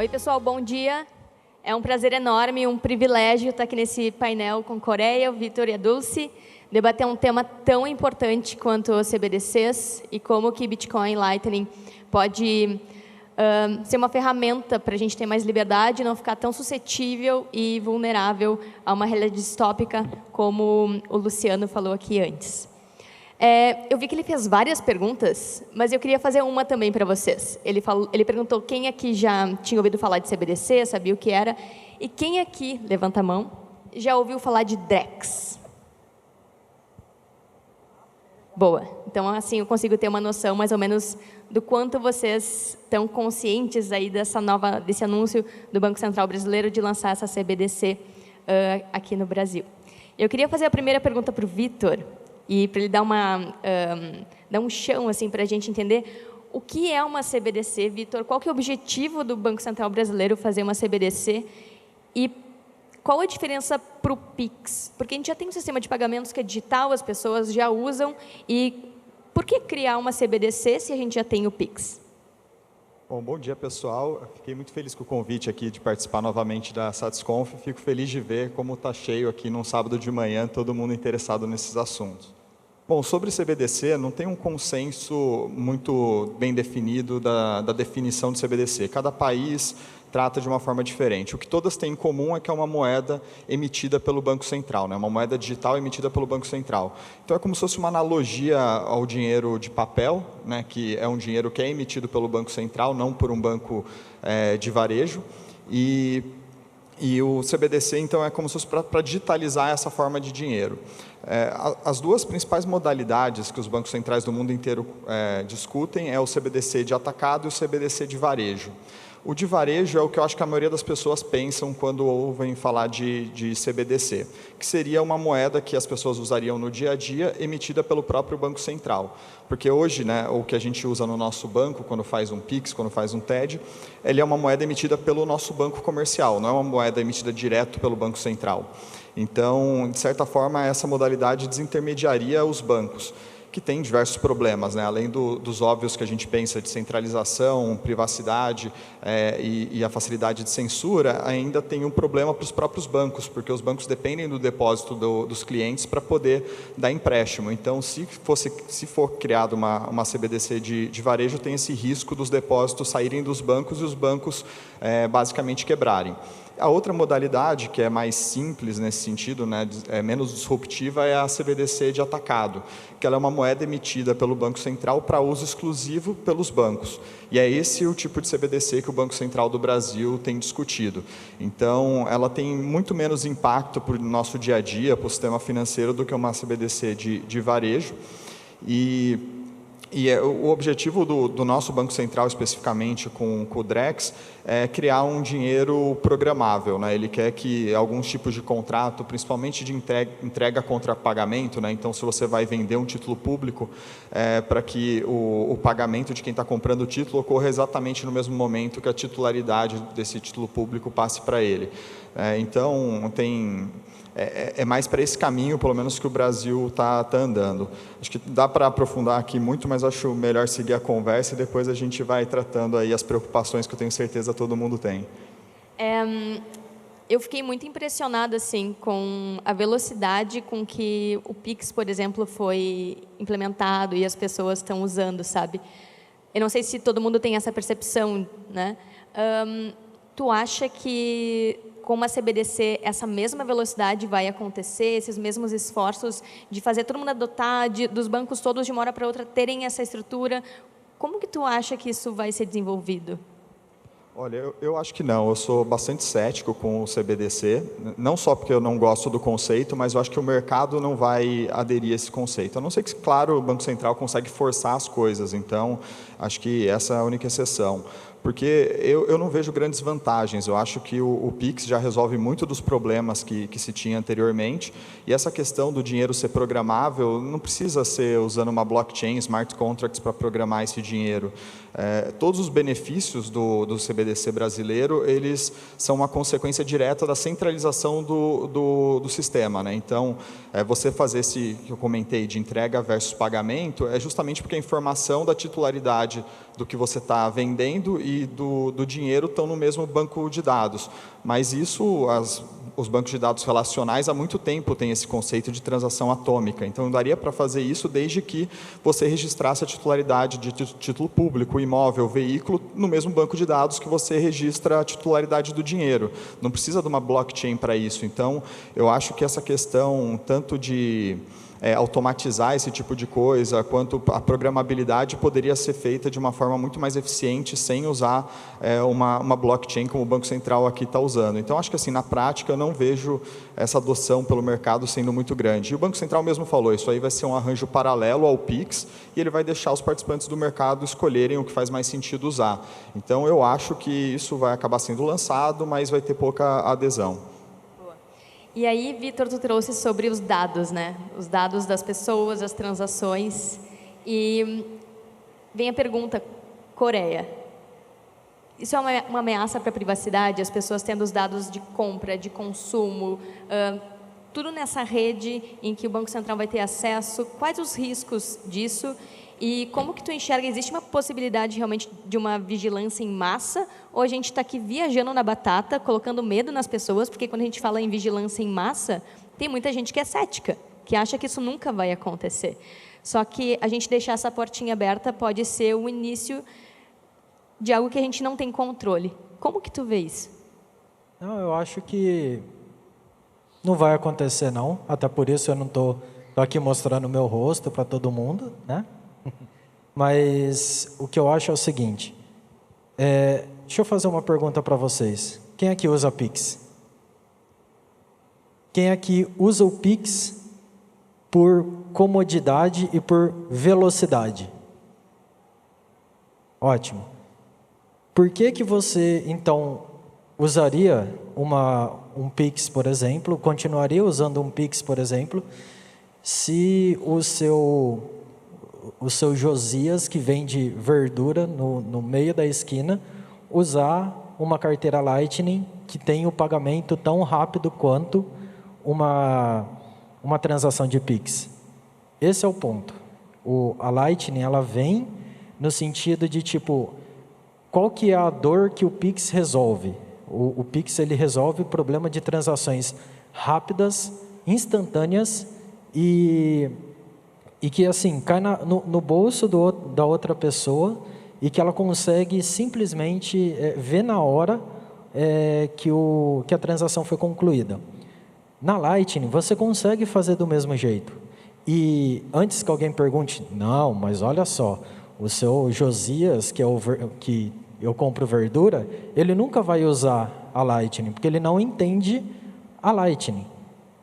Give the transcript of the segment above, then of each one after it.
Oi, pessoal, bom dia. É um prazer enorme, um privilégio estar aqui nesse painel com Coreia, o Vitor e a Dulce, debater um tema tão importante quanto os CBDCs e como que Bitcoin Lightning pode ser uma ferramenta para a gente ter mais liberdade, não ficar tão suscetível e vulnerável a uma realidade distópica, como o Luciano falou aqui antes. Eu vi que ele fez várias perguntas, mas eu queria fazer uma também para vocês. Ele perguntou quem aqui já tinha ouvido falar de CBDC, sabia o que era, e quem aqui, levanta a mão, já ouviu falar de DREX? Boa. Então, assim, eu consigo ter uma noção, mais ou menos, do quanto vocês estão conscientes aí desse anúncio do Banco Central Brasileiro de lançar essa CBDC aqui no Brasil. Eu queria fazer a primeira pergunta para o Vitor, e para ele dar um chão assim, para a gente entender o que é uma CBDC, Vitor, qual que é o objetivo do Banco Central Brasileiro fazer uma CBDC e qual a diferença para o PIX? Porque a gente já tem um sistema de pagamentos que é digital, as pessoas já usam, e por que criar uma CBDC se a gente já tem o PIX? Bom dia, pessoal. Eu fiquei muito feliz com o convite aqui de participar novamente da SatisConf. Fico feliz de ver como está cheio aqui num sábado de manhã, todo mundo interessado nesses assuntos. Bom, sobre CBDC, não tem um consenso muito bem definido da definição de CBDC. Cada país trata de uma forma diferente. O que todas têm em comum é que é uma moeda emitida pelo Banco Central, né? Uma moeda digital emitida pelo Banco Central. Então, é como se fosse uma analogia ao dinheiro de papel, né? Que é um dinheiro que é emitido pelo Banco Central, não por um banco de varejo. E o CBDC, então, é como se fosse para digitalizar essa forma de dinheiro. As duas principais modalidades que os bancos centrais do mundo inteiro discutem é o CBDC de atacado e o CBDC de varejo. O de varejo é o que eu acho que a maioria das pessoas pensam quando ouvem falar de CBDC, que seria uma moeda que as pessoas usariam no dia a dia, emitida pelo próprio Banco Central. Porque hoje, né, o que a gente usa no nosso banco, quando faz um PIX, quando faz um TED, ele é uma moeda emitida pelo nosso banco comercial, não é uma moeda emitida direto pelo Banco Central. Então, de certa forma, essa modalidade desintermediaria os bancos, que tem diversos problemas, né? Além dos óbvios que a gente pensa de centralização, privacidade e a facilidade de censura, ainda tem um problema para os próprios bancos, porque os bancos dependem do depósito dos clientes para poder dar empréstimo. Então, se for criada uma CBDC de varejo, tem esse risco dos depósitos saírem dos bancos e os bancos basicamente quebrarem. A outra modalidade, que é mais simples nesse sentido, né, menos disruptiva, é a CBDC de atacado, que ela é uma moeda emitida pelo Banco Central para uso exclusivo pelos bancos. E é esse o tipo de CBDC que o Banco Central do Brasil tem discutido. Então, ela tem muito menos impacto para o nosso dia a dia, para o sistema financeiro, do que uma CBDC de varejo. E o objetivo do nosso Banco Central, especificamente com o DREX, é criar um dinheiro programável, né? Ele quer que alguns tipos de contrato, principalmente de entrega contra pagamento, né? Então, se você vai vender um título público, para que o pagamento de quem está comprando o título ocorra exatamente no mesmo momento que a titularidade desse título público passe para ele. Então, é mais para esse caminho, pelo menos, que o Brasil está andando. Acho que dá para aprofundar aqui muito, mas acho melhor seguir a conversa e depois a gente vai tratando aí as preocupações que eu tenho certeza todo mundo tem. Eu fiquei muito impressionada assim, com a velocidade com que o PIX, por exemplo, foi implementado e as pessoas estão usando, sabe? Eu não sei se todo mundo tem essa percepção, né? Tu acha que com uma CBDC, essa mesma velocidade vai acontecer, esses mesmos esforços de fazer todo mundo adotar, dos bancos todos de uma hora para outra terem essa estrutura? Como que tu acha que isso vai ser desenvolvido? Olha, eu acho que não. Eu sou bastante cético com o CBDC, não só porque eu não gosto do conceito, mas eu acho que o mercado não vai aderir a esse conceito. A não ser que, claro, o Banco Central consegue forçar as coisas, então acho que essa é a única exceção. Porque eu não vejo grandes vantagens. Eu acho que o PIX já resolve muito dos problemas que se tinha anteriormente, e essa questão do dinheiro ser programável não precisa ser usando uma blockchain, smart contracts para programar esse dinheiro. Todos os benefícios do CBDC brasileiro, eles são uma consequência direta da centralização do sistema, né? Então, você fazer esse que eu comentei de entrega versus pagamento é justamente porque a informação da titularidade do que você está vendendo e do dinheiro estão no mesmo banco de dados. Mas isso, os bancos de dados relacionais há muito tempo têm esse conceito de transação atômica. Então, daria para fazer isso desde que você registrasse a titularidade de título público, imóvel, veículo, no mesmo banco de dados que você registra a titularidade do dinheiro. Não precisa de uma blockchain para isso. Então, eu acho que essa questão, tanto de automatizar esse tipo de coisa, quanto a programabilidade poderia ser feita de uma forma muito mais eficiente, sem usar uma blockchain como o Banco Central aqui está usando. Então, acho que assim, na prática, eu não vejo essa adoção pelo mercado sendo muito grande. E o Banco Central mesmo falou, isso aí vai ser um arranjo paralelo ao Pix, e ele vai deixar os participantes do mercado escolherem o que faz mais sentido usar. Então, eu acho que isso vai acabar sendo lançado, mas vai ter pouca adesão. E aí, Vitor, tu trouxe sobre os dados, né? Os dados das pessoas, as transações. E vem a pergunta, Coreia. Isso é uma ameaça para a privacidade? As pessoas tendo os dados de compra, de consumo, tudo nessa rede em que o Banco Central vai ter acesso. Quais os riscos disso? E como que tu enxerga? Existe uma possibilidade realmente de uma vigilância em massa? Ou a gente está aqui viajando na batata, colocando medo nas pessoas? Porque quando a gente fala em vigilância em massa, tem muita gente que é cética, que acha que isso nunca vai acontecer. Só que a gente deixar essa portinha aberta pode ser o início de algo que a gente não tem controle. Como que tu vê isso? Não, eu acho que não vai acontecer, não. Até por isso eu não estou aqui mostrando o meu rosto para todo mundo, né? Mas o que eu acho é o seguinte, deixa eu fazer uma pergunta para vocês. Quem aqui usa Pix? Quem aqui usa o Pix por comodidade e por velocidade? Ótimo. Por que você, então, usaria um Pix, por exemplo, continuaria usando um Pix, por exemplo, se o seu Josias, que vende verdura no meio da esquina, usar uma carteira Lightning que tem o pagamento tão rápido quanto uma transação de Pix? Esse é o ponto. A Lightning, ela vem no sentido de, tipo, qual que é a dor que o Pix resolve? O Pix, ele resolve o problema de transações rápidas, instantâneas e que, assim, cai no bolso da outra pessoa e que ela consegue simplesmente ver na hora que a transação foi concluída. Na Lightning, você consegue fazer do mesmo jeito. E antes que alguém pergunte, não, mas olha só, o seu Josias, que eu compro verdura, ele nunca vai usar a Lightning, porque ele não entende a Lightning.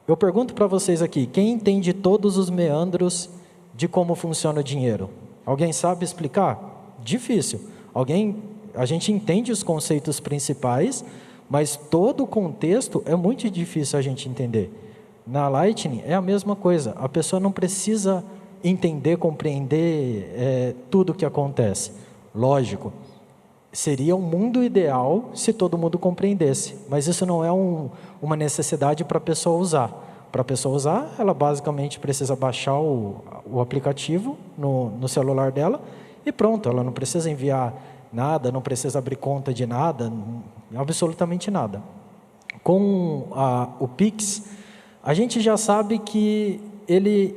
Eu pergunto para vocês aqui, quem entende todos os meandros de como funciona o dinheiro? Alguém sabe explicar? Difícil. A gente entende os conceitos principais, mas todo o contexto é muito difícil a gente entender. Na Lightning é a mesma coisa. A pessoa não precisa entender, compreender tudo o que acontece. Lógico, seria um mundo ideal se todo mundo compreendesse, mas isso não é uma necessidade para a pessoa usar. Para a pessoa usar, ela basicamente precisa baixar o aplicativo no celular dela e pronto, ela não precisa enviar nada, não precisa abrir conta de nada, absolutamente nada. Com o Pix, a gente já sabe que ele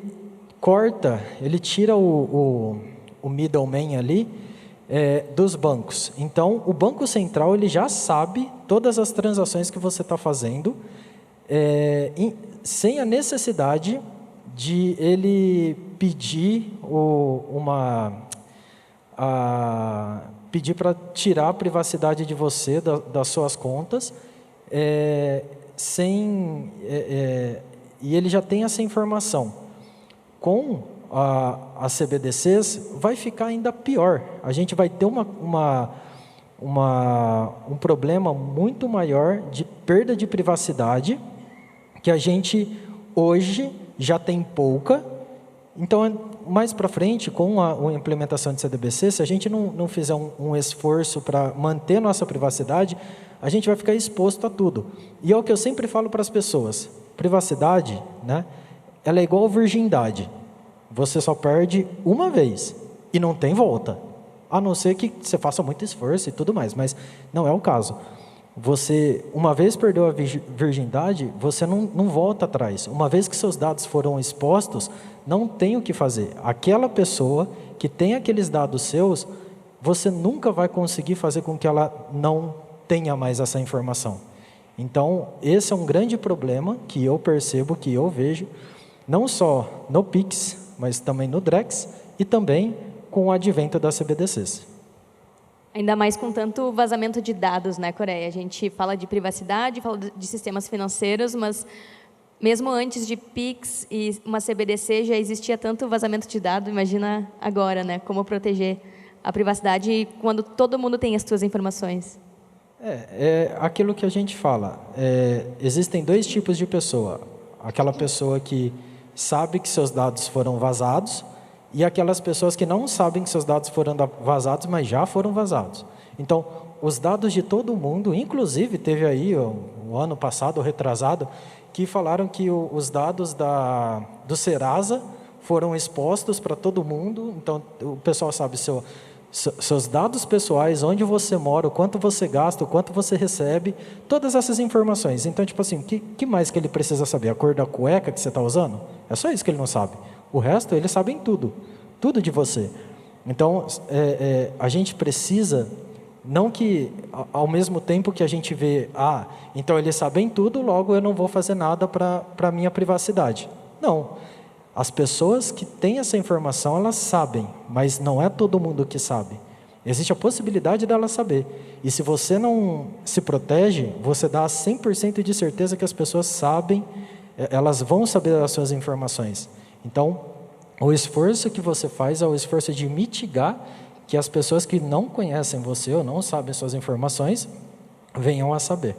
tira o middleman ali dos bancos. Então, o Banco Central ele já sabe todas as transações que você está fazendo, sem a necessidade de ele pedir pedir para tirar a privacidade de você das suas contas, e ele já tem essa informação. Com as CBDCs vai ficar ainda pior. A gente vai ter um problema muito maior de perda de privacidade, que a gente hoje já tem pouca. Então, mais para frente, com a implementação de CBDC, se a gente não fizer um esforço para manter nossa privacidade, a gente vai ficar exposto a tudo. E é o que eu sempre falo para as pessoas, privacidade, né, ela é igual virgindade. Você só perde uma vez e não tem volta. a não ser que você faça muito esforço e tudo mais, mas não é o caso. Você, uma vez perdeu a virgindade, você não volta atrás. Uma vez que seus dados foram expostos, não tem o que fazer. Aquela pessoa que tem aqueles dados seus, você nunca vai conseguir fazer com que ela não tenha mais essa informação. Então, esse é um grande problema que eu percebo, que eu vejo, não só no Pix, mas também no Drex e também com o advento das CBDCs. Ainda mais com tanto vazamento de dados, né, Coreia? A gente fala de privacidade, fala de sistemas financeiros, mas mesmo antes de Pix e uma CBDC já existia tanto vazamento de dados, imagina agora, né? Como proteger a privacidade quando todo mundo tem as suas informações. É aquilo que a gente fala. Existem dois tipos de pessoa. Aquela pessoa que sabe que seus dados foram vazados e aquelas pessoas que não sabem que seus dados foram vazados, mas já foram vazados. Então, os dados de todo mundo, inclusive teve aí o ano passado, retrasado, que falaram que os dados do Serasa foram expostos para todo mundo. Então, o pessoal sabe seus dados pessoais, onde você mora, o quanto você gasta, o quanto você recebe, todas essas informações. Então, tipo assim, que mais que ele precisa saber? A cor da cueca que você está usando? É só isso que ele não sabe. O resto, eles sabem tudo de você. Então, a gente precisa, não que ao mesmo tempo que a gente vê, então eles sabem tudo, logo eu não vou fazer nada para a minha privacidade. Não. As pessoas que têm essa informação, elas sabem, mas não é todo mundo que sabe. Existe a possibilidade dela saber. E se você não se protege, você dá 100% de certeza que as pessoas sabem, elas vão saber as suas informações. Então, o esforço que você faz é o esforço de mitigar que as pessoas que não conhecem você ou não sabem suas informações venham a saber.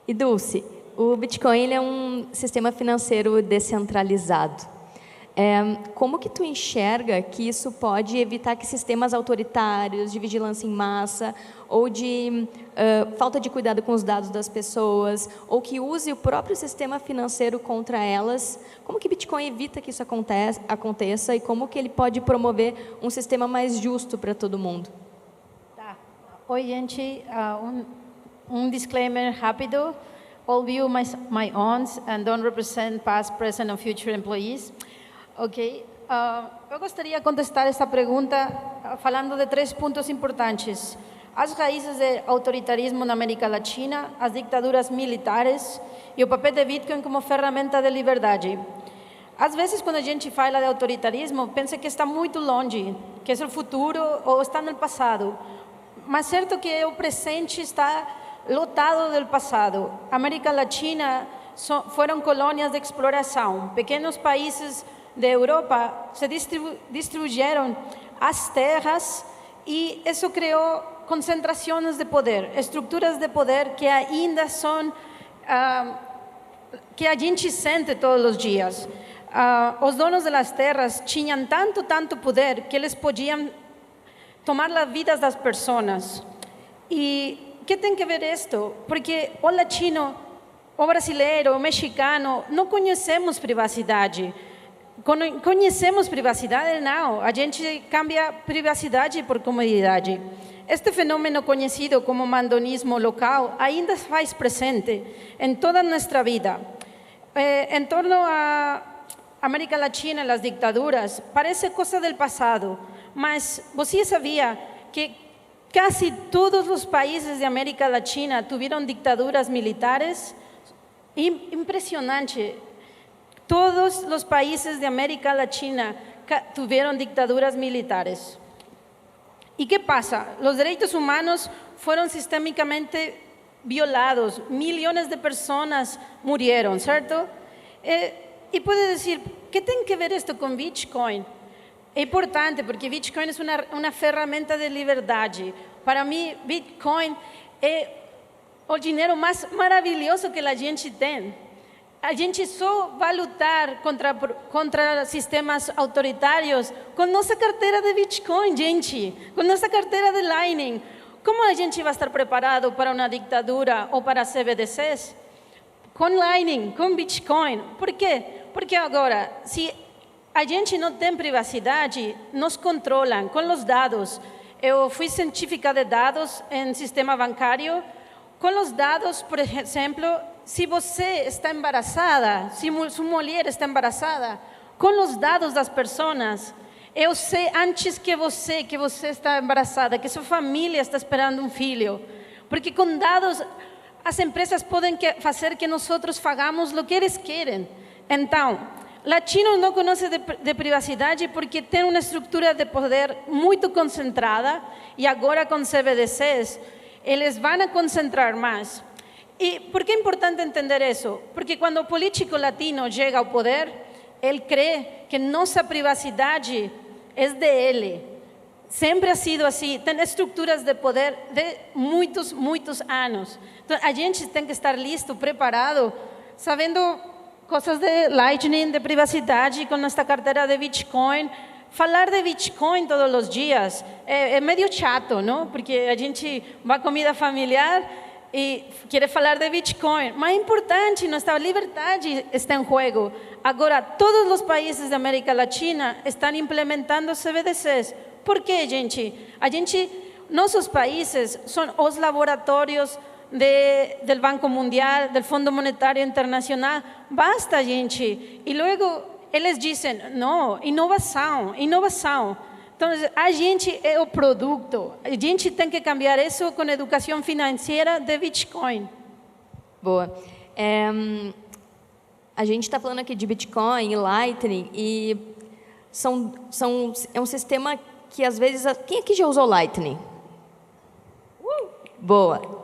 E Dulce, o Bitcoin ele é um sistema financeiro descentralizado. Como que tu enxerga que isso pode evitar que sistemas autoritários, de vigilância em massa, ou de falta de cuidado com os dados das pessoas, ou que use o próprio sistema financeiro contra elas, como que Bitcoin evita que isso aconteça e como que ele pode promover um sistema mais justo para todo mundo? Tá. Oi, gente. Disclaimer rápido. All view my owns and don't represent past, present and future employees. Ok. Eu gostaria de contestar esta pergunta falando de 3 pontos importantes. As raízes do autoritarismo na América Latina, as ditaduras militares e o papel de Bitcoin como ferramenta de liberdade. Às vezes, quando a gente fala de autoritarismo, pensa que está muito longe, que é o futuro ou está no passado. Mas certo que o presente está lotado do passado. A América Latina foram colônias de exploração. Pequenos países da Europa se distribuíram as terras e isso criou concentrações de poder, estruturas de poder que ainda são, que a gente sente todos os dias. Os donos das terras tinham tanto poder que eles podiam tomar as vidas das pessoas. E o que tem que ver isto? Porque o latino, o brasileiro, o mexicano, não conhecemos privacidade. Conhecemos privacidade? Não. A gente cambia privacidade por comodidade. Este fenômeno conhecido como mandonismo local ainda faz presente em toda nossa vida. Em torno à América Latina e as ditaduras, parece coisa do passado, mas você sabia que quase todos os países da América Latina tiveram ditaduras militares? Impressionante. Todos os países da América Latina tiveram ditaduras militares. E que passa? Os direitos humanos foram sistemicamente violados. Milhões de pessoas morreram, certo? E pode dizer, que tem que ver isto com Bitcoin? É importante, porque Bitcoin é uma ferramenta de liberdade. Para mim, Bitcoin é o dinheiro mais maravilhoso que a gente tem. A gente só vai lutar contra sistemas autoritários com nossa carteira de Bitcoin, gente. Com nossa carteira de Lightning. Como a gente vai estar preparado para uma ditadura ou para CBDCs? Com Lightning, com Bitcoin. Por quê? Porque agora, se a gente não tem privacidade, nos controlam com os dados. Eu fui científica de dados em sistema bancário. Com os dados, por exemplo, se você está embaraçada, se sua mulher está embaraçada, com os dados das pessoas, eu sei antes que você está embaraçada, que sua família está esperando um filho. Porque com dados, as empresas podem fazer que nós fazamos o que eles querem. Então, latinos não conhecem de privacidade porque tem uma estrutura de poder muito concentrada e agora com CBDCs, eles vão a concentrar mais. E por que é importante entender isso? Porque quando o político latino chega ao poder, ele crê que nossa privacidade é dele. Sempre ha sido assim. Tem estruturas de poder de muitos, muitos anos. Então, a gente tem que estar listo, preparado, sabendo coisas de Lightning, de privacidade, com esta carteira de Bitcoin. Falar de Bitcoin todos os dias é meio chato, não? Porque a gente vai à comida familiar e quer falar de Bitcoin. Mas é importante, nossa liberdade está em jogo. Agora, todos os países da América Latina estão implementando CBDCs. Por quê, gente? Nossos países são os laboratórios do Banco Mundial, do Fundo Monetário Internacional. Basta, gente. E logo eles dizem, não, inovação. Então, a gente é o produto. A gente tem que cambiar isso com educação financeira de Bitcoin. Boa. A gente está falando aqui de Bitcoin e Lightning, e é um sistema que, às vezes... Quem aqui já usou Lightning? Boa.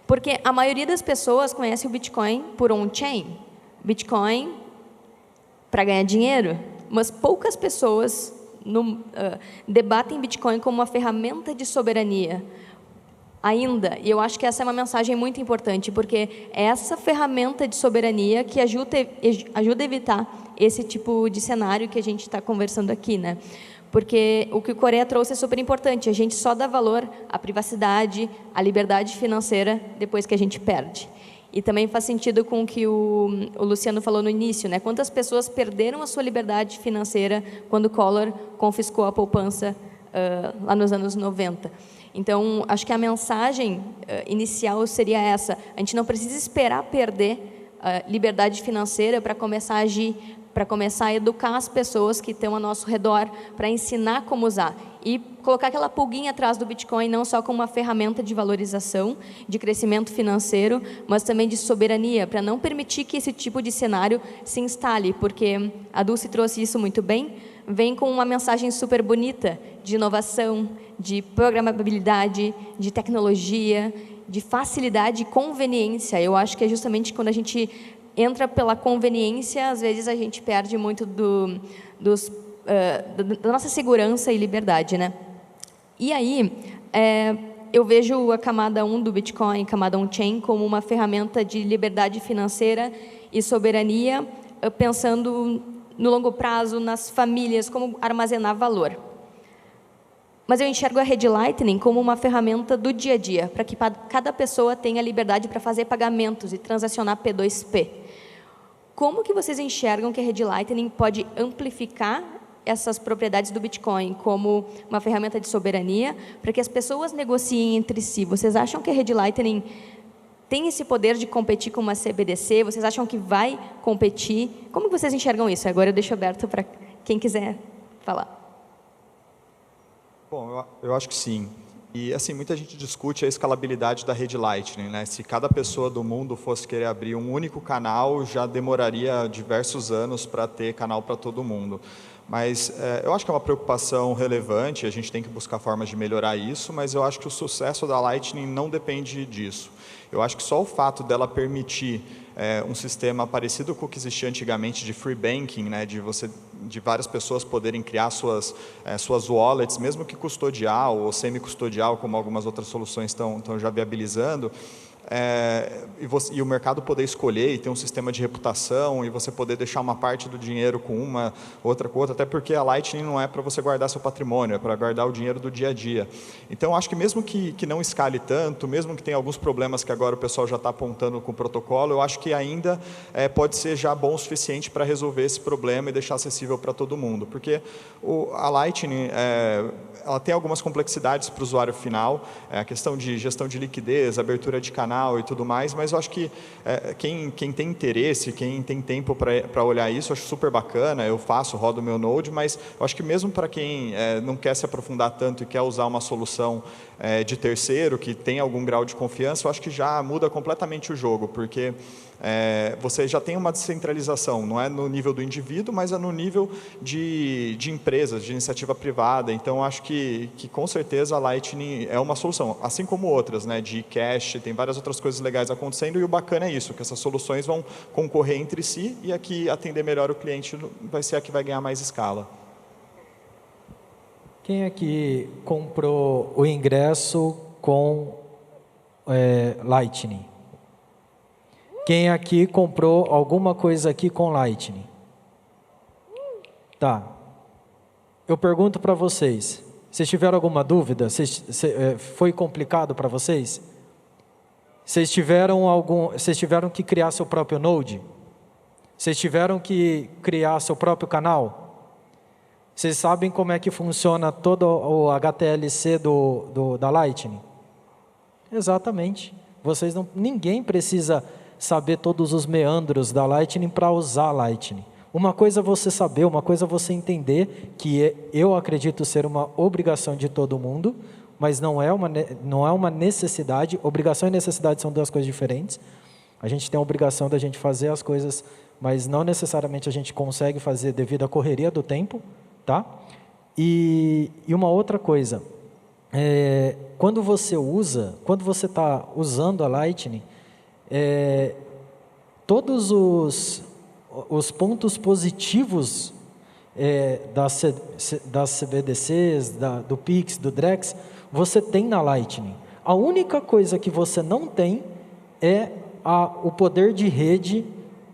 Porque a maioria das pessoas conhece o Bitcoin por on-chain. Bitcoin para ganhar dinheiro, mas poucas pessoas debatem Bitcoin como uma ferramenta de soberania ainda. E eu acho que essa é uma mensagem muito importante, porque é essa ferramenta de soberania que ajuda a evitar esse tipo de cenário que a gente está conversando aqui, né? Porque o que o Correia trouxe é super importante. A gente só dá valor à privacidade, à liberdade financeira depois que a gente perde. E também faz sentido com o que o Luciano falou no início, né? Quantas pessoas perderam a sua liberdade financeira quando o Collor confiscou a poupança lá nos anos 90. Então, acho que a mensagem inicial seria essa. A gente não precisa esperar perder a liberdade financeira para começar a agir, para começar a educar as pessoas que estão ao nosso redor, para ensinar como usar. E colocar aquela pulguinha atrás do Bitcoin, não só como uma ferramenta de valorização, de crescimento financeiro, mas também de soberania, para não permitir que esse tipo de cenário se instale, porque a Dulce trouxe isso muito bem, vem com uma mensagem super bonita de inovação, de programabilidade, de tecnologia, de facilidade e conveniência. Eu acho que é justamente quando a gente entra pela conveniência, às vezes a gente perde muito da nossa segurança e liberdade, né? E aí, eu vejo a camada 1 do Bitcoin, camada on-chain, como uma ferramenta de liberdade financeira e soberania, pensando no longo prazo, nas famílias, como armazenar valor. Mas eu enxergo a rede Lightning como uma ferramenta do dia a dia, para que cada pessoa tenha liberdade para fazer pagamentos e transacionar P2P. Como que vocês enxergam que a rede Lightning pode amplificar essas propriedades do Bitcoin como uma ferramenta de soberania, para que as pessoas negociem entre si? Vocês acham que a rede Lightning tem esse poder de competir com uma CBDC? Vocês acham que vai competir? Como que vocês enxergam isso? Agora eu deixo aberto para quem quiser falar. Bom, eu acho que sim. E, assim, muita gente discute a escalabilidade da rede Lightning, né? Se cada pessoa do mundo fosse querer abrir um único canal, já demoraria diversos anos para ter canal para todo mundo. Mas eu acho que é uma preocupação relevante, a gente tem que buscar formas de melhorar isso, mas eu acho que o sucesso da Lightning não depende disso. Eu acho que só o fato dela permitir um sistema parecido com o que existia antigamente de free banking, né, de várias pessoas poderem criar suas wallets, mesmo que custodial ou semi-custodial, como algumas outras soluções estão já viabilizando, e o mercado poder escolher e ter um sistema de reputação e você poder deixar uma parte do dinheiro com uma, outra com outra, até porque a Lightning não é para você guardar seu patrimônio, é para guardar o dinheiro do dia a dia. Então, acho que mesmo que não escale tanto, mesmo que tenha alguns problemas que agora o pessoal já está apontando com o protocolo, eu acho que ainda pode ser já bom o suficiente para resolver esse problema e deixar acessível para todo mundo, porque a Lightning, ela tem algumas complexidades para o usuário final, a questão de gestão de liquidez, abertura de canal e tudo mais, mas eu acho que quem tem interesse, quem tem tempo para olhar isso, eu acho super bacana, eu rodo o meu Node, mas eu acho que mesmo para quem não quer se aprofundar tanto e quer usar uma solução de terceiro, que tem algum grau de confiança, eu acho que já muda completamente o jogo, porque você já tem uma descentralização, não é no nível do indivíduo, mas é no nível de empresas, de iniciativa privada. Então, acho que com certeza a Lightning é uma solução, assim como outras, né, de cash, tem várias outras coisas legais acontecendo, e o bacana é isso, que essas soluções vão concorrer entre si, e a que atender melhor o cliente vai ser a que vai ganhar mais escala. Quem aqui comprou o ingresso com Lightning? Quem aqui comprou alguma coisa aqui com Lightning? Tá. Eu pergunto para vocês, vocês tiveram alguma dúvida? Foi complicado para vocês? Vocês tiveram que criar seu próprio Node? Vocês tiveram que criar seu próprio canal? Vocês sabem como é que funciona todo o HTLC da Lightning? Exatamente. Ninguém precisa saber todos os meandros da Lightning para usar a Lightning. Uma coisa é você saber, uma coisa é você entender, que eu acredito ser uma obrigação de todo mundo, mas não é uma necessidade. Obrigação e necessidade são duas coisas diferentes. A gente tem a obrigação da gente fazer as coisas, mas não necessariamente a gente consegue fazer devido à correria do tempo, tá? E uma outra coisa, quando você está usando a Lightning, todos os pontos positivos das CBDCs, do Pix, do Drex, você tem na Lightning. A única coisa que você não tem é o poder de rede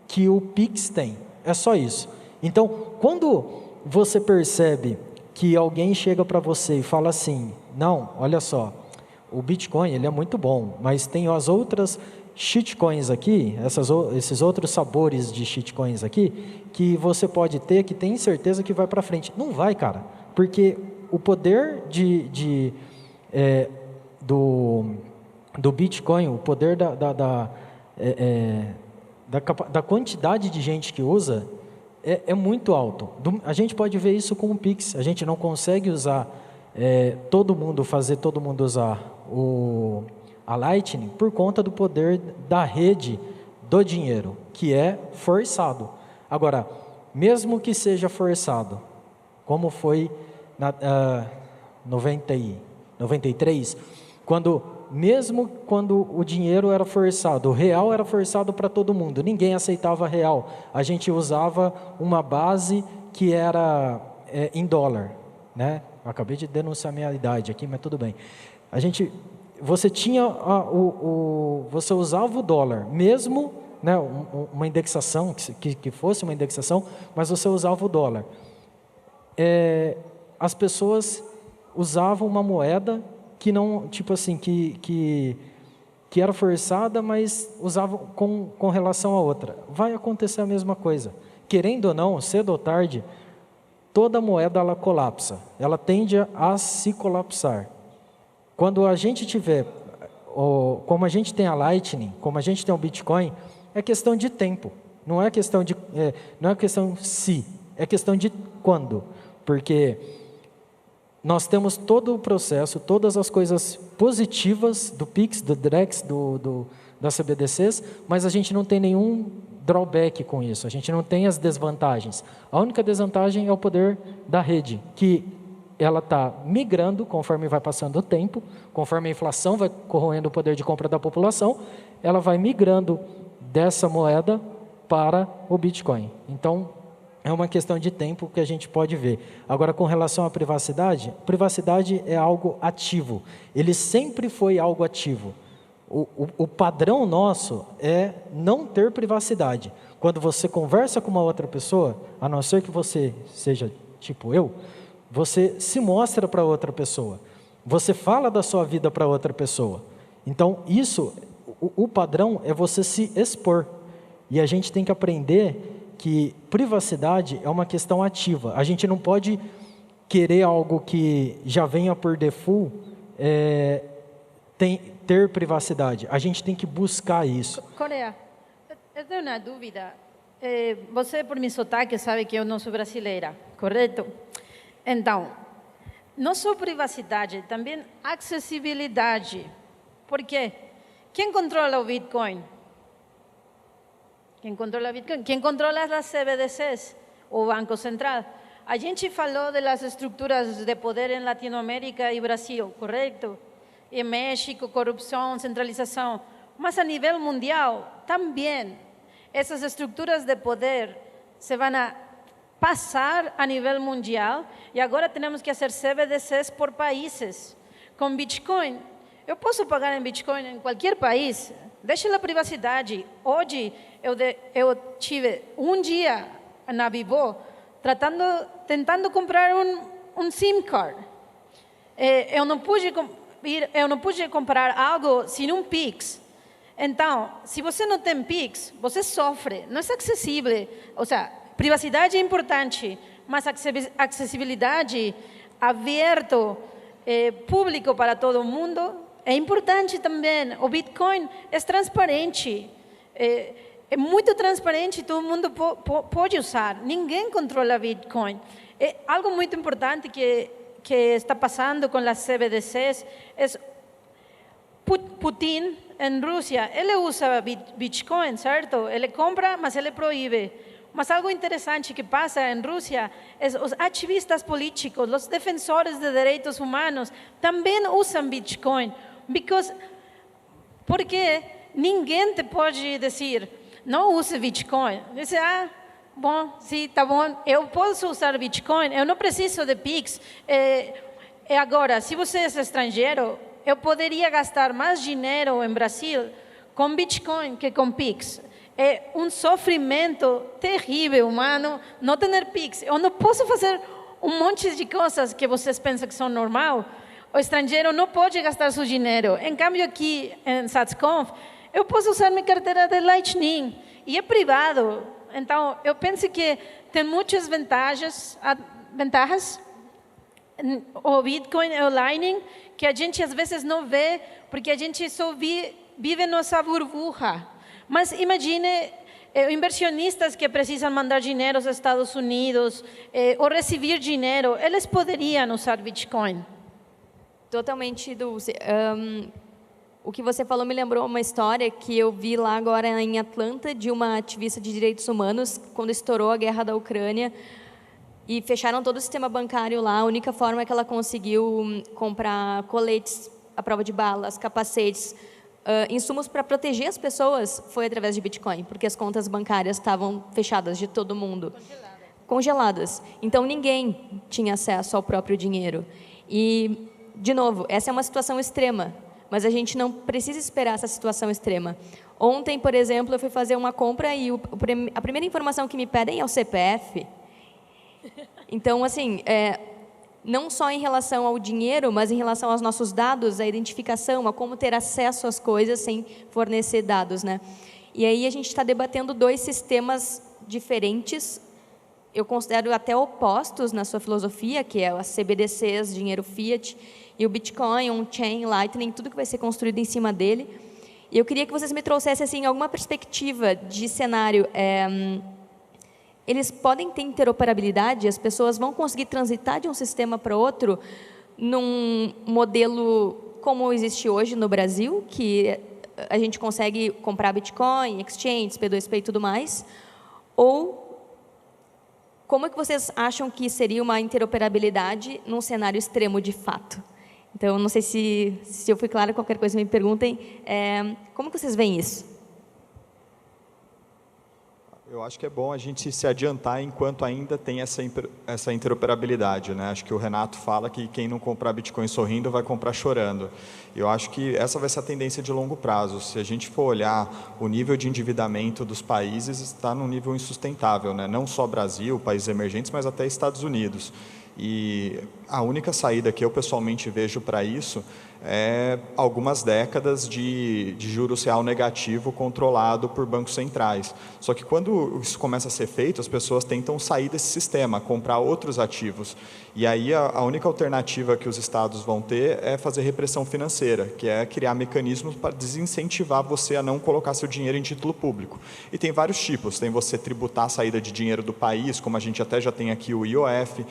que o Pix tem. É só isso. Então, quando você percebe que alguém chega para você e fala assim, não, olha só, o Bitcoin ele é muito bom, mas tem as outras shitcoins aqui, esses outros sabores de shitcoins aqui, que você pode ter, que tem certeza que vai para frente. Não vai, cara, porque o poder do Bitcoin, o poder da quantidade de gente que usa é muito alto. A gente pode ver isso com o Pix. A gente não consegue usar fazer todo mundo usar a Lightning por conta do poder da rede do dinheiro, que é forçado. Agora, mesmo que seja forçado, como foi na 93, mesmo quando o dinheiro era forçado, o real era forçado para todo mundo, ninguém aceitava real. A gente usava uma base que era em dólar, né? Eu acabei de denunciar minha idade aqui, mas tudo bem. Você usava o dólar, mesmo, né, uma indexação, que fosse uma indexação, mas você usava o dólar. As pessoas usavam uma moeda que não, tipo assim, que era forçada, mas usavam com relação a outra. Vai acontecer a mesma coisa. Querendo ou não, cedo ou tarde, toda moeda ela colapsa. Ela tende a se colapsar. Quando a gente tiver, como a gente tem a Lightning, como a gente tem o Bitcoin, é questão de tempo. Não é questão se, é questão de quando. Porque nós temos todo o processo, todas as coisas positivas do Pix, do Drex, das CBDCs, mas a gente não tem nenhum drawback com isso, a gente não tem as desvantagens. A única desvantagem é o poder da rede, que ela está migrando conforme vai passando o tempo, conforme a inflação vai corroendo o poder de compra da população, ela vai migrando dessa moeda para o Bitcoin. Então, é uma questão de tempo que a gente pode ver. Agora, com relação à privacidade é algo ativo. Ele sempre foi algo ativo. O padrão nosso é não ter privacidade. Quando você conversa com uma outra pessoa, a não ser que você seja tipo eu, você se mostra para outra pessoa. Você fala da sua vida para outra pessoa. Então, o padrão é você se expor. E a gente tem que aprender que privacidade é uma questão ativa. A gente não pode querer algo que já venha por default, ter privacidade. A gente tem que buscar isso. Coreia, eu tenho uma dúvida. Você, por meu sotaque, sabe que eu não sou brasileira, correto? Então, não só privacidade, também acessibilidade. Por quê? Quem controla o Bitcoin? Quem controla o Bitcoin? Quem controla as CBDCs? O Banco Central. A gente falou das estruturas de poder em Latinoamérica e Brasil, correto? Em México, corrupção, centralização. Mas a nível mundial, também, essas estruturas de poder se vão a passar a nível mundial e agora temos que fazer CBDCs por países. Com Bitcoin, eu posso pagar em Bitcoin em qualquer país, deixa a privacidade. Hoje, eu tive um dia na Vivo tentando comprar um SIM card. Eu não pude comprar algo sem um Pix. Então, se você não tem Pix, você sofre, não é acessível. Ou seja, privacidade é importante, mas acessibilidade aberto, público para todo mundo, é importante também. O Bitcoin é transparente, é muito transparente, todo mundo pode usar. Ninguém controla Bitcoin. É algo muito importante que está passando com as CBDCs é Putin em Rússia, ele usa Bitcoin, certo? Ele compra, mas ele proíbe. Mas algo interessante que passa em Rússia é os ativistas políticos, os defensores de direitos humanos também usam Bitcoin. Porque ninguém te pode dizer, não use Bitcoin. Diz, bom, sim, tá bom, eu posso usar Bitcoin, eu não preciso de Pix. Agora, se você é estrangeiro, eu poderia gastar mais dinheiro em Brasil com Bitcoin que com Pix. É um sofrimento terrível, humano, não ter Pix. Eu não posso fazer um monte de coisas que vocês pensam que são normal. O estrangeiro não pode gastar seu dinheiro. Em cambio, aqui em SatsConf, eu posso usar minha carteira de Lightning. E é privado. Então, eu penso que tem muitas vantagens. O Bitcoin e o Lightning, que a gente às vezes não vê, porque a gente só vive nossa burbuja. Mas imagine inversionistas que precisam mandar dinheiro aos Estados Unidos ou receber dinheiro, eles poderiam usar Bitcoin. Totalmente, Dulce. O que você falou me lembrou uma história que eu vi lá agora em Atlanta, de uma ativista de direitos humanos, quando estourou a guerra da Ucrânia, e fecharam todo o sistema bancário lá. A única forma que ela conseguiu comprar coletes à prova de balas, capacetes, insumos para proteger as pessoas foi através de Bitcoin, porque as contas bancárias estavam fechadas de todo mundo. Congeladas. Então, ninguém tinha acesso ao próprio dinheiro. E, de novo, essa é uma situação extrema, mas a gente não precisa esperar essa situação extrema. Ontem, por exemplo, eu fui fazer uma compra e a primeira informação que me pedem é o CPF. Então, assim, não só em relação ao dinheiro, mas em relação aos nossos dados, a identificação, a como ter acesso às coisas sem fornecer dados, né? E aí a gente está debatendo dois sistemas diferentes, eu considero até opostos na sua filosofia, que é as CBDCs, dinheiro fiat, e o Bitcoin, on-chain, Lightning, tudo que vai ser construído em cima dele. E eu queria que vocês me trouxessem assim, alguma perspectiva de cenário. Eles podem ter interoperabilidade, as pessoas vão conseguir transitar de um sistema para outro num modelo como existe hoje no Brasil, que a gente consegue comprar Bitcoin, exchange, P2P e tudo mais, ou como é que vocês acham que seria uma interoperabilidade num cenário extremo de fato? Então, não sei se eu fui clara, qualquer coisa me perguntem. Como que vocês veem isso? Eu acho que é bom a gente se adiantar enquanto ainda tem essa interoperabilidade, né? Acho que o Renato fala que quem não comprar Bitcoin sorrindo vai comprar chorando. Eu acho que essa vai ser a tendência de longo prazo. Se a gente for olhar o nível de endividamento dos países, está num nível insustentável, né? Não só Brasil, países emergentes, mas até Estados Unidos. E a única saída que eu pessoalmente vejo para isso é algumas décadas de juros real negativo controlado por bancos centrais. Só que quando isso começa a ser feito, as pessoas tentam sair desse sistema, comprar outros ativos. E aí a única alternativa que os estados vão ter é fazer repressão financeira, que é criar mecanismos para desincentivar você a não colocar seu dinheiro em título público. E tem vários tipos, tem você tributar a saída de dinheiro do país, como a gente até já tem aqui o IOF,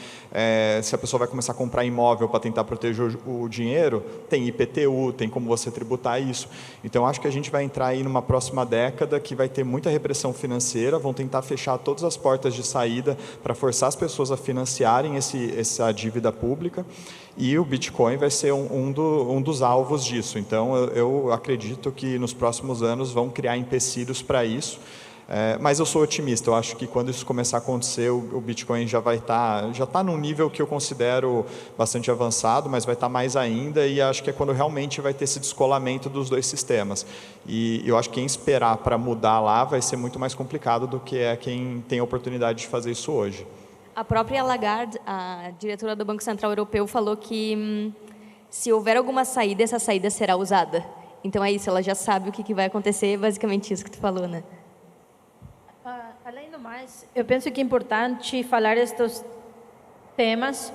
se a pessoa vai começar a comprar imóvel para tentar proteger o dinheiro, tem IPTU, tem como você tributar isso. Então, acho que a gente vai entrar aí numa próxima década que vai ter muita repressão financeira, vão tentar fechar todas as portas de saída para forçar as pessoas a financiarem essa dívida pública, e o Bitcoin vai ser um dos alvos disso. Então, eu acredito que nos próximos anos vão criar empecilhos para isso. Mas eu sou otimista, eu acho que quando isso começar a acontecer, o Bitcoin já está num nível que eu considero bastante avançado, mas vai estar mais ainda, e acho que é quando realmente vai ter esse descolamento dos dois sistemas. E eu acho que quem esperar para mudar lá vai ser muito mais complicado do que quem tem a oportunidade de fazer isso hoje. A própria Lagarde, a diretora do Banco Central Europeu, falou que se houver alguma saída, essa saída será usada. Então é isso, ela já sabe o que vai acontecer, basicamente isso que tu falou, né? Além do mais, eu penso que é importante falar estes temas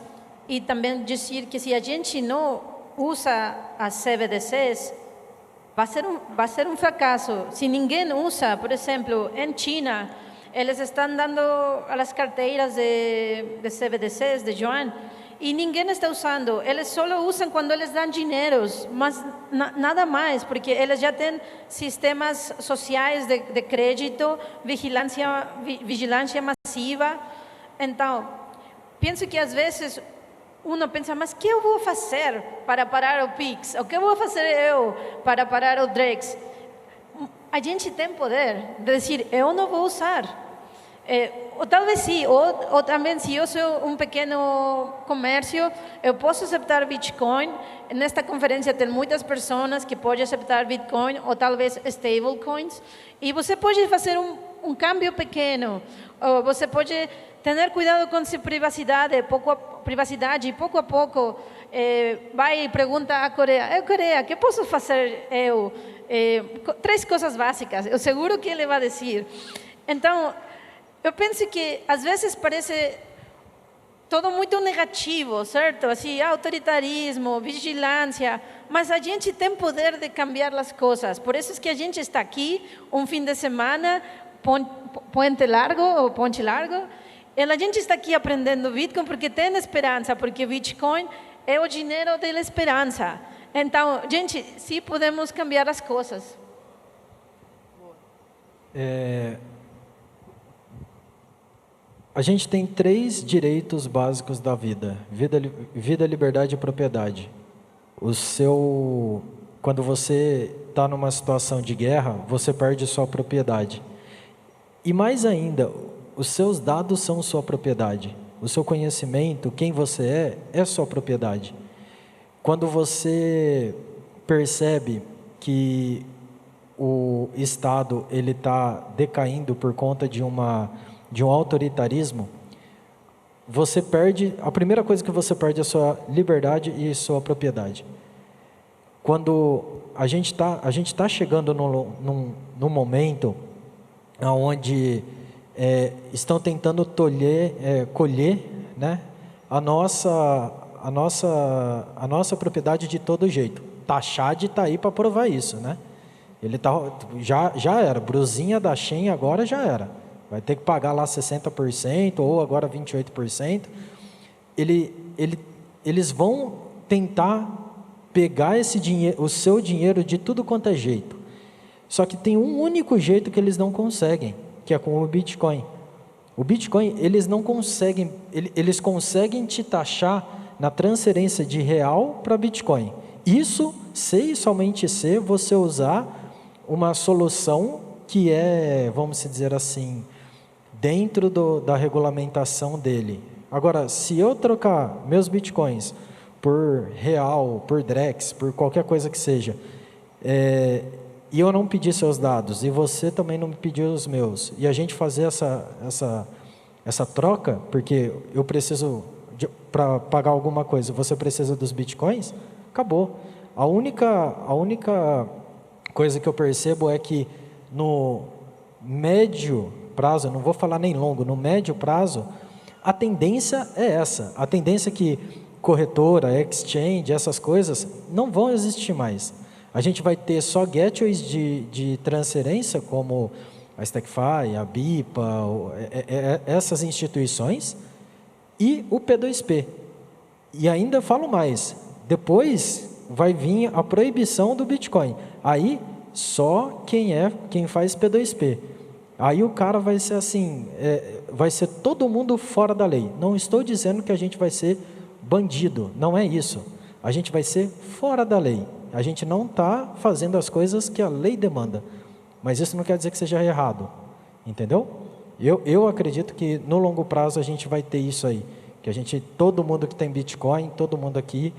e também dizer que se a gente não usa as CBDCs, vai ser um fracasso. Se ninguém usa, por exemplo, em China, eles estão dando as carteiras de CBDCs, de yuan, e ninguém está usando. Eles só usam quando eles dão dinheiro, mas nada mais, porque eles já têm sistemas sociais de crédito, vigilância massiva. Então, penso que às vezes uno pensa, mas o que eu vou fazer para parar o Pix? O que eu vou fazer eu para parar o Drex? A gente tem poder de dizer, eu não vou usar. Ou talvez sim, ou também se eu sou um pequeno comércio, eu posso aceitar Bitcoin. Nesta conferência tem muitas pessoas que podem aceitar Bitcoin ou talvez stablecoins. E você pode fazer um câmbio pequeno. Ou você pode ter cuidado com sua privacidade, e pouco a pouco vai e pergunta à Coreia, Coreia, o que posso fazer eu? 3 coisas básicas, eu seguro que ele vai dizer. Então, eu penso que às vezes parece todo muito negativo, certo? Assim, autoritarismo, vigilância, mas a gente tem poder de cambiar as coisas. Por isso é que a gente está aqui um fim de semana, ponte largo, e a gente está aqui aprendendo Bitcoin porque tem esperança, porque Bitcoin é o dinheiro da esperança. Então, gente, sim podemos cambiar as coisas. A gente tem 3 direitos básicos da vida: vida, liberdade e propriedade. Quando você está numa situação de guerra, você perde sua propriedade. E mais ainda, os seus dados são sua propriedade. O seu conhecimento, quem você é sua propriedade. Quando você percebe que o Estado ele está decaindo por conta de um autoritarismo, você perde, a primeira coisa que você perde é a sua liberdade e sua propriedade. Quando a gente tá chegando num momento onde estão tentando colher, né, a nossa propriedade de todo jeito. Taxad está aí para provar isso, né? Ele já era, brusinha da Shen agora já era. Vai ter que pagar lá 60% ou agora 28%. Eles vão tentar pegar esse dinheiro, o seu dinheiro de tudo quanto é jeito. Só que tem um único jeito que eles não conseguem, que é com o Bitcoin. O Bitcoin, eles não conseguem, eles conseguem te taxar na transferência de real para Bitcoin. Isso, se e somente se você usar uma solução que é, vamos dizer assim, dentro da regulamentação dele. Agora, se eu trocar meus bitcoins por real, por Drex, por qualquer coisa que seja, e eu não pedir seus dados, e você também não me pediu os meus, e a gente fazer essa troca, porque eu preciso, para pagar alguma coisa, você precisa dos bitcoins, acabou. A única coisa que eu percebo é que no médio prazo, não vou falar nem longo, no médio prazo, a tendência é essa. A tendência é que corretora, exchange, essas coisas não vão existir mais. A gente vai ter só gateways de transferência, como a StackFi, a BIPA, essas instituições, e o P2P. E ainda falo mais, depois vai vir a proibição do Bitcoin. Aí, só quem faz P2P. Aí o cara vai ser assim, vai ser todo mundo fora da lei. Não estou dizendo que a gente vai ser bandido, não é isso. A gente vai ser fora da lei. A gente não está fazendo as coisas que a lei demanda. Mas isso não quer dizer que seja errado, entendeu? Eu acredito que no longo prazo a gente vai ter isso aí. Que todo mundo que tem Bitcoin, todo mundo aqui,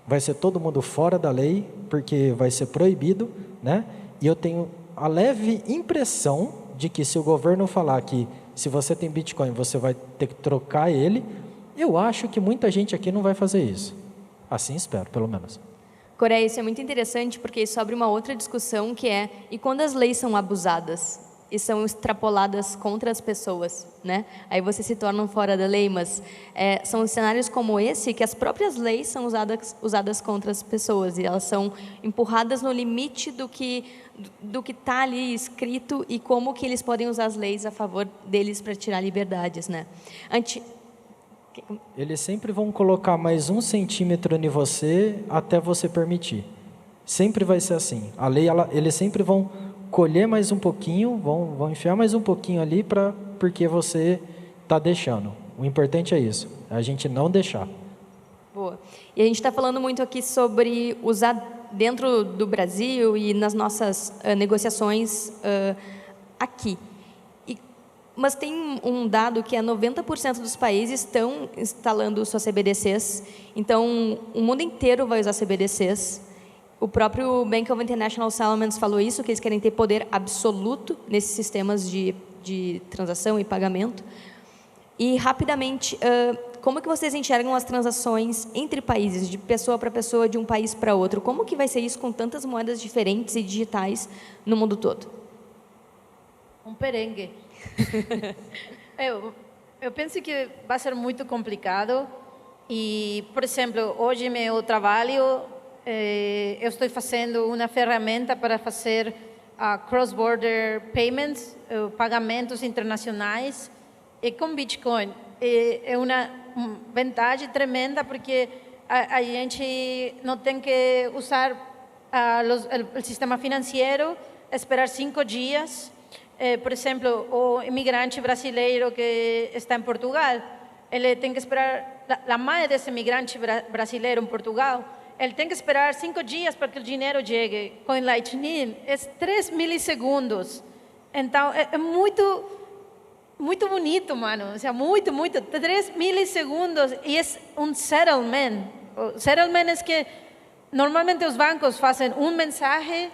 vai ser todo mundo fora da lei, porque vai ser proibido, né? E eu tenho a leve impressão de que se o governo falar que se você tem Bitcoin, você vai ter que trocar ele, eu acho que muita gente aqui não vai fazer isso. Assim espero, pelo menos. Coreia, isso é muito interessante, porque isso abre uma outra discussão, que é, e quando as leis são abusadas e são extrapoladas contra as pessoas, né? Aí você se torna fora da lei, mas são cenários como esse que as próprias leis são usadas contra as pessoas, e elas são empurradas no limite do que está ali escrito e como que eles podem usar as leis a favor deles para tirar liberdades, né? Eles sempre vão colocar mais 1 centímetro em você até você permitir. Sempre vai ser assim. A lei, eles sempre vão colher mais um pouquinho, vão enfiar mais um pouquinho ali porque você está deixando. O importante é isso, a gente não deixar. Boa. E a gente está falando muito aqui sobre usar dentro do Brasil e nas nossas negociações aqui. Mas tem um dado que é 90% dos países estão instalando suas CBDCs, então o mundo inteiro vai usar CBDCs. O próprio Bank of International Settlements falou isso, que eles querem ter poder absoluto nesses sistemas de transação e pagamento. E, rapidamente, como que vocês enxergam as transações entre países, de pessoa para pessoa, de um país para outro? Como que vai ser isso com tantas moedas diferentes e digitais no mundo todo? Um perengue. eu penso que vai ser muito complicado. E, por exemplo, hoje meu trabalho, eu estou fazendo uma ferramenta para fazer cross-border payments, pagamentos internacionais, e com Bitcoin. É uma vantagem tremenda, porque a gente não tem que usar o sistema financeiro, esperar 5 dias. Por exemplo, o imigrante brasileiro que está em Portugal, ele tem que esperar, a mãe desse imigrante brasileiro em Portugal, ele tem que esperar 5 dias para que o dinheiro chegue. Com Lightning, é 3 milissegundos. Então, é muito, muito bonito, mano. O sea, muito, 3 milissegundos. E é um settlement. O settlement é que, normalmente, os bancos fazem mensagem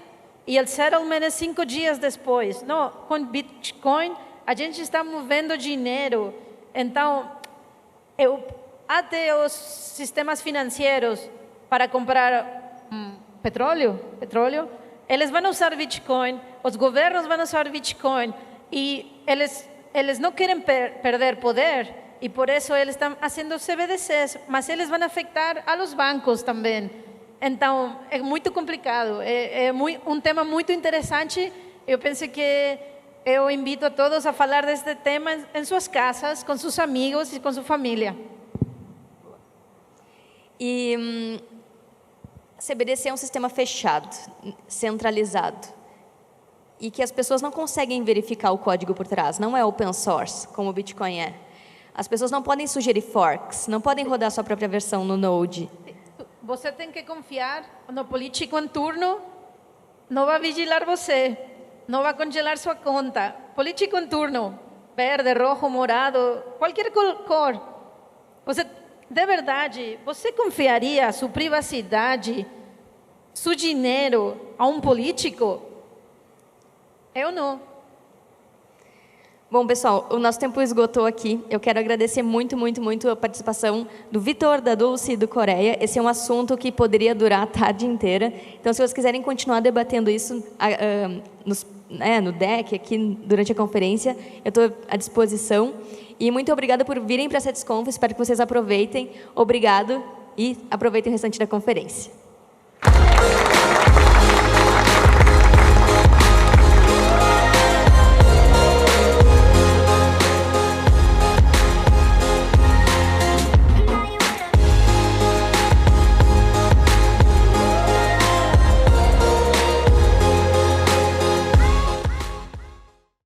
e o settlement é 5 dias depois. Não, com Bitcoin, a gente está movendo dinheiro. Então, até os sistemas financeiros para comprar petróleo, eles vão usar Bitcoin, os governos vão usar Bitcoin, e eles não querem perder poder, e por isso eles estão fazendo CBDCs, mas eles vão afetar a los bancos também. Então, é muito complicado, um tema muito interessante. Eu penso que eu invito a todos a falar deste tema em suas casas, com seus amigos e com sua família. E CBDC é um sistema fechado, centralizado, e que as pessoas não conseguem verificar o código por trás, não é open source, como o Bitcoin é. As pessoas não podem sugerir forks, não podem rodar sua própria versão no Node. Você tem que confiar no político em turno, não vai vigilar você, não vai congelar sua conta. Político em turno, verde, rojo, morado, qualquer cor. Você, de verdade, você confiaria sua privacidade, seu dinheiro a um político? Eu não. Bom, pessoal, o nosso tempo esgotou aqui. Eu quero agradecer muito, muito, muito a participação do Vitor, da Dulce e do Coreia. Esse é um assunto que poderia durar a tarde inteira. Então, se vocês quiserem continuar debatendo isso no deck, aqui durante a conferência, eu estou à disposição. E muito obrigada por virem para a SatisConf. Espero que vocês aproveitem. Obrigado e aproveitem o restante da conferência.